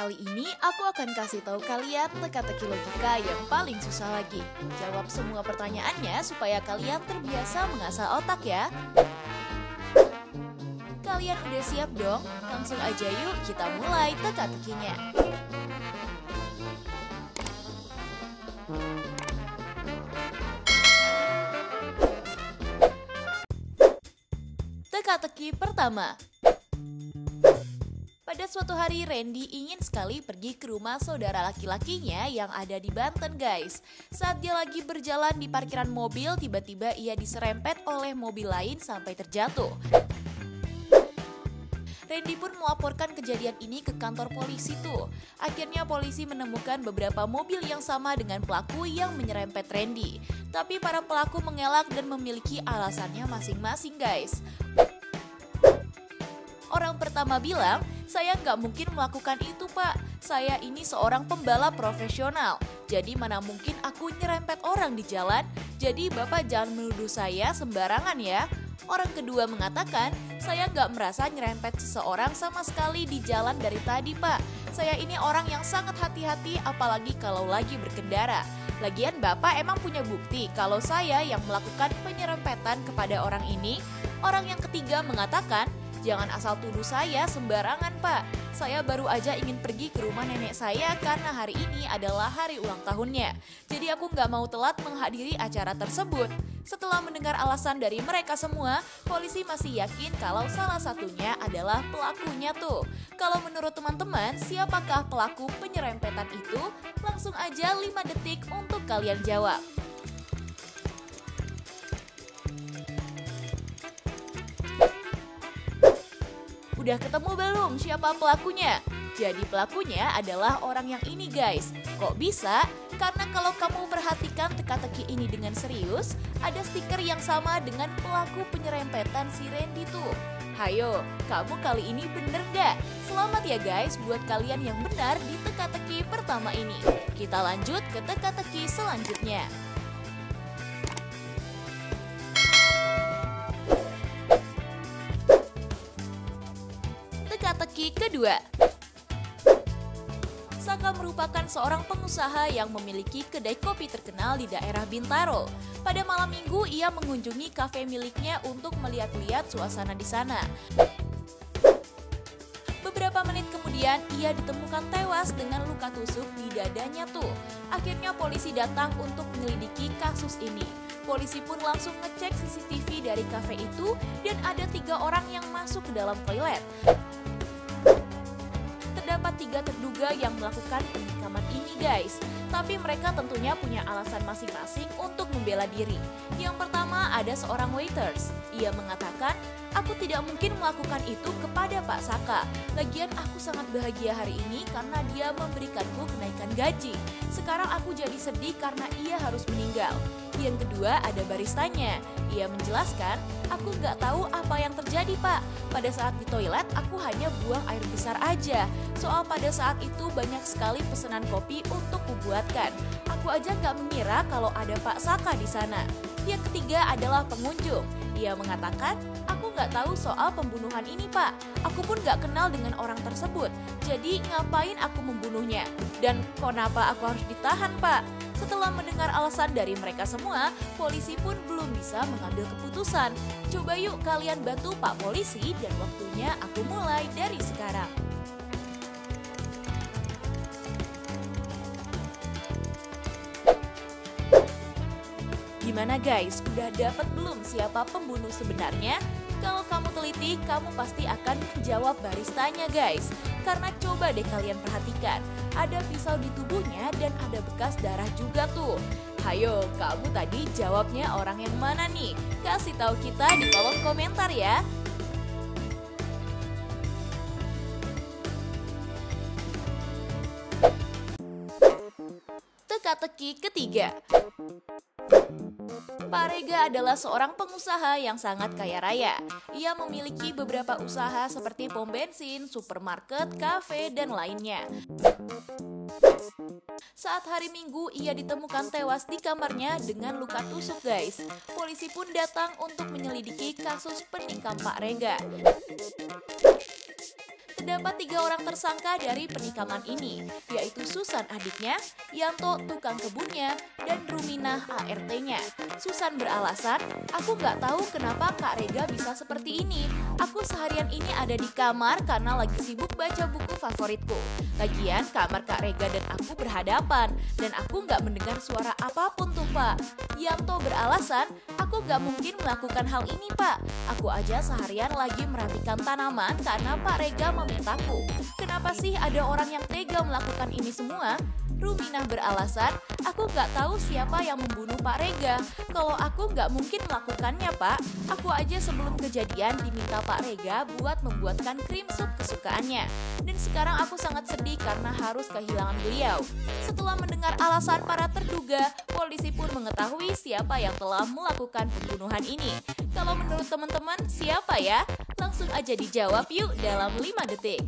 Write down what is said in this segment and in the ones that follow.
Kali ini aku akan kasih tahu kalian teka-teki logika yang paling susah lagi. Jawab semua pertanyaannya supaya kalian terbiasa mengasah otak ya. Kalian udah siap dong? Langsung aja yuk kita mulai teka-tekinya. Teka-teki pertama. Pada suatu hari Randy ingin sekali pergi ke rumah saudara laki-lakinya yang ada di Banten guys. Saat dia lagi berjalan di parkiran mobil, tiba-tiba ia diserempet oleh mobil lain sampai terjatuh. Randy pun melaporkan kejadian ini ke kantor polisi tuh. Akhirnya polisi menemukan beberapa mobil yang sama dengan pelaku yang menyerempet Randy. Tapi para pelaku mengelak dan memiliki alasannya masing-masing guys. Orang pertama bilang, "Saya nggak mungkin melakukan itu pak, saya ini seorang pembalap profesional. Jadi mana mungkin aku nyerempet orang di jalan, jadi bapak jangan menuduh saya sembarangan ya." Orang kedua mengatakan, "Saya nggak merasa nyerempet seseorang sama sekali di jalan dari tadi pak. Saya ini orang yang sangat hati-hati apalagi kalau lagi berkendara. Lagian bapak emang punya bukti kalau saya yang melakukan penyerempetan kepada orang ini." Orang yang ketiga mengatakan, "Jangan asal tuduh saya sembarangan pak. Saya baru aja ingin pergi ke rumah nenek saya karena hari ini adalah hari ulang tahunnya. Jadi aku nggak mau telat menghadiri acara tersebut." Setelah mendengar alasan dari mereka semua, polisi masih yakin kalau salah satunya adalah pelakunya tuh. Kalau menurut teman-teman, siapakah pelaku penyerempetan itu? Langsung aja 5 detik untuk kalian jawab. Udah ketemu belum siapa pelakunya? Jadi pelakunya adalah orang yang ini guys. Kok bisa? Karena kalau kamu perhatikan teka-teki ini dengan serius, ada stiker yang sama dengan pelaku penyerempetan si Randy tuh. Hayo, kamu kali ini bener gak? Selamat ya guys buat kalian yang benar di teka-teki pertama ini. Kita lanjut ke teka-teki selanjutnya. Teka-teki kedua. Saka merupakan seorang pengusaha yang memiliki kedai kopi terkenal di daerah Bintaro. Pada malam minggu ia mengunjungi kafe miliknya untuk melihat-lihat suasana di sana. Beberapa menit kemudian ia ditemukan tewas dengan luka tusuk di dadanya tuh. Akhirnya polisi datang untuk menyelidiki kasus ini. Polisi pun langsung ngecek CCTV dari kafe itu dan ada 3 orang yang masuk ke dalam toilet. Terdapat 3 terduga yang melakukan penikaman ini guys. Tapi mereka tentunya punya alasan masing-masing untuk membela diri. Yang pertama ada seorang waiters. Ia mengatakan, "Aku tidak mungkin melakukan itu kepada Pak Saka. Lagian aku sangat bahagia hari ini karena dia memberikanku kenaikan gaji. Sekarang aku jadi sedih karena ia harus meninggal." Yang kedua ada baristanya. Ia menjelaskan, "Aku nggak tahu apa yang terjadi pak. Pada saat di toilet aku hanya buang air besar aja. Soal pada saat itu banyak sekali pesanan kopi untuk kubuatkan. Aku aja nggak mengira kalau ada Pak Saka di sana." Yang ketiga adalah pengunjung. Ia mengatakan, "Aku nggak tahu soal pembunuhan ini pak. Aku pun nggak kenal dengan orang tersebut. Jadi ngapain aku membunuhnya? Dan kenapa aku harus ditahan pak?" Setelah mendengar alasan dari mereka semua, polisi pun belum bisa mengambil keputusan. Coba yuk kalian bantu Pak Polisi dan waktunya aku mulai dari sekarang. Gimana guys, udah dapat belum siapa pembunuh sebenarnya? Kalau kamu teliti, kamu pasti akan menjawab baristanya guys. Karena coba deh kalian perhatikan, ada pisau di tubuhnya dan ada bekas darah juga tuh. Hayo, kamu tadi jawabnya orang yang mana nih? Kasih tahu kita di kolom komentar ya. Teka-teki ketiga. Pak Rega adalah seorang pengusaha yang sangat kaya raya. Ia memiliki beberapa usaha seperti pom bensin, supermarket, kafe, dan lainnya. Saat hari Minggu, ia ditemukan tewas di kamarnya dengan luka tusuk guys. Polisi pun datang untuk menyelidiki kasus penikam Pak Rega. Terdapat 3 orang tersangka dari penikaman ini, yaitu Susan adiknya, Yanto tukang kebunnya, dan Ruminah ART-nya. Susan beralasan, aku nggak tahu kenapa Kak Rega bisa seperti ini. Aku seharian ini ada di kamar karena lagi sibuk baca buku favoritku. Lagian kamar Kak Rega dan aku berhadapan, dan aku nggak mendengar suara apapun tuh Pak. Yanto beralasan, aku nggak mungkin melakukan hal ini Pak. Aku aja seharian lagi merhatikan tanaman karena Pak Rega memintaku. Kenapa sih ada orang yang tega melakukan ini semua? Ruminah beralasan, aku nggak tahu siapa yang membunuh Pak Rega. Kalau aku nggak mungkin melakukannya Pak. Aku aja sebelum kejadian diminta Pak Rega buat membuatkan krim sup kesukaannya. Dan sekarang aku sangat sedih karena harus kehilangan beliau. Setelah mendengar alasan para terduga, polisi pun mengetahui siapa yang telah melakukan pembunuhan ini. Kalau menurut teman-teman, siapa ya? Langsung aja dijawab yuk dalam 5 detik.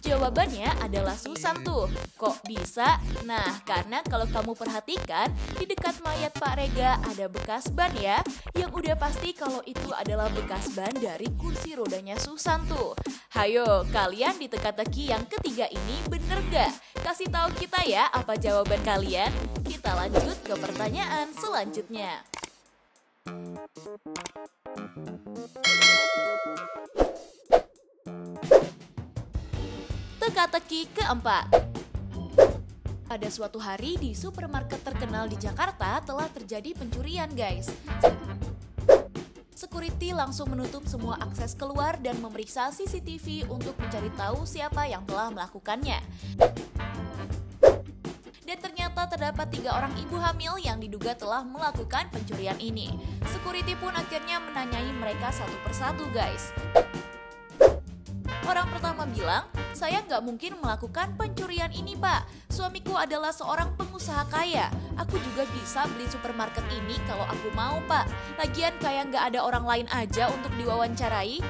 Jawabannya adalah Susan tuh. Kok bisa? Nah, karena kalau kamu perhatikan, di dekat mayat Pak Rega ada bekas ban ya. Yang udah pasti kalau itu adalah bekas ban dari kursi rodanya Susan tuh. Hayo, kalian di teka-teki yang ketiga ini bener gak? Kasih tahu kita ya apa jawaban kalian. Kita lanjut ke pertanyaan selanjutnya. Teka-teki keempat. Pada suatu hari di supermarket terkenal di Jakarta telah terjadi pencurian guys. Security langsung menutup semua akses keluar dan memeriksa CCTV untuk mencari tahu siapa yang telah melakukannya. Dan ternyata terdapat 3 orang ibu hamil yang diduga telah melakukan pencurian ini. Security pun akhirnya menanyai mereka satu persatu guys. Orang pertama bilang, saya nggak mungkin melakukan pencurian ini Pak. Suamiku adalah seorang pengusaha kaya. Aku juga bisa beli supermarket ini kalau aku mau Pak. Lagian kayak nggak ada orang lain aja untuk diwawancarai.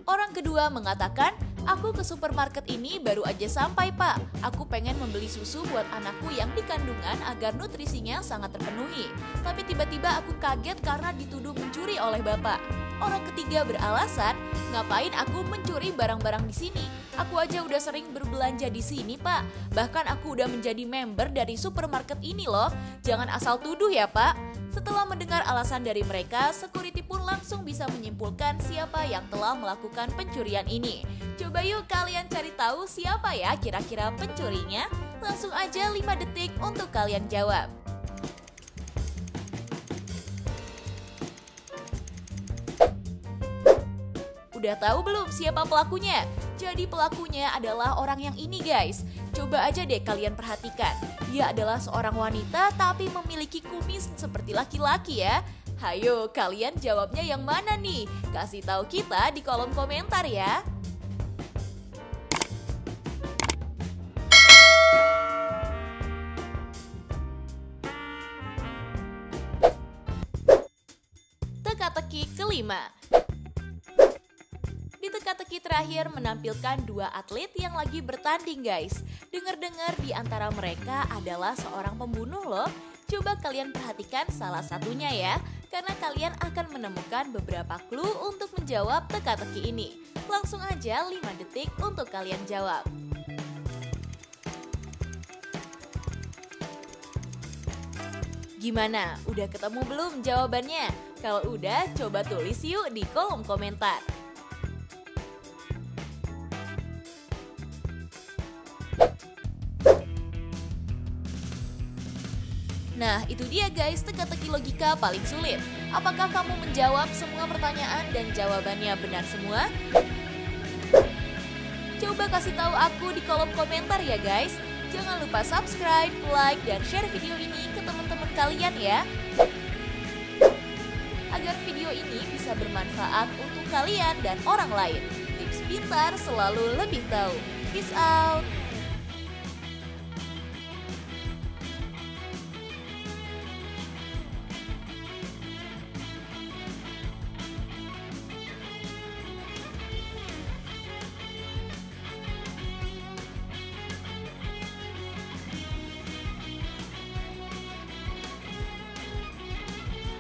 Orang kedua mengatakan, aku ke supermarket ini baru aja sampai Pak. Aku pengen membeli susu buat anakku yang di kandungan agar nutrisinya sangat terpenuhi. Tapi tiba-tiba aku kaget karena dituduh mencuri oleh Bapak. Orang ketiga beralasan, ngapain aku mencuri barang-barang di sini? Aku aja udah sering berbelanja di sini, Pak. Bahkan aku udah menjadi member dari supermarket ini loh. Jangan asal tuduh ya, Pak. Setelah mendengar alasan dari mereka, security pun langsung bisa menyimpulkan siapa yang telah melakukan pencurian ini. Coba yuk kalian cari tahu siapa ya kira-kira pencurinya. Langsung aja 5 detik untuk kalian jawab. Udah tahu belum siapa pelakunya? Jadi pelakunya adalah orang yang ini guys. Coba aja deh kalian perhatikan. Dia adalah seorang wanita tapi memiliki kumis seperti laki-laki ya. Hayo kalian jawabnya yang mana nih? Kasih tahu kita di kolom komentar ya. Teka-teki kelima. Di teka-teki terakhir menampilkan 2 atlet yang lagi bertanding guys. Dengar-dengar di antara mereka adalah seorang pembunuh loh. Coba kalian perhatikan salah satunya ya, karena kalian akan menemukan beberapa clue untuk menjawab teka-teki ini. Langsung aja 5 detik untuk kalian jawab. Gimana? Udah ketemu belum jawabannya? Kalau udah, coba tulis yuk di kolom komentar. Nah, itu dia guys teka-teki logika paling sulit. Apakah kamu menjawab semua pertanyaan dan jawabannya benar semua? Coba kasih tahu aku di kolom komentar ya guys. Jangan lupa subscribe, like, dan share video ini ke teman-teman kalian ya. Agar video ini bisa bermanfaat untuk kalian dan orang lain. Tips pintar selalu lebih tahu. Peace out!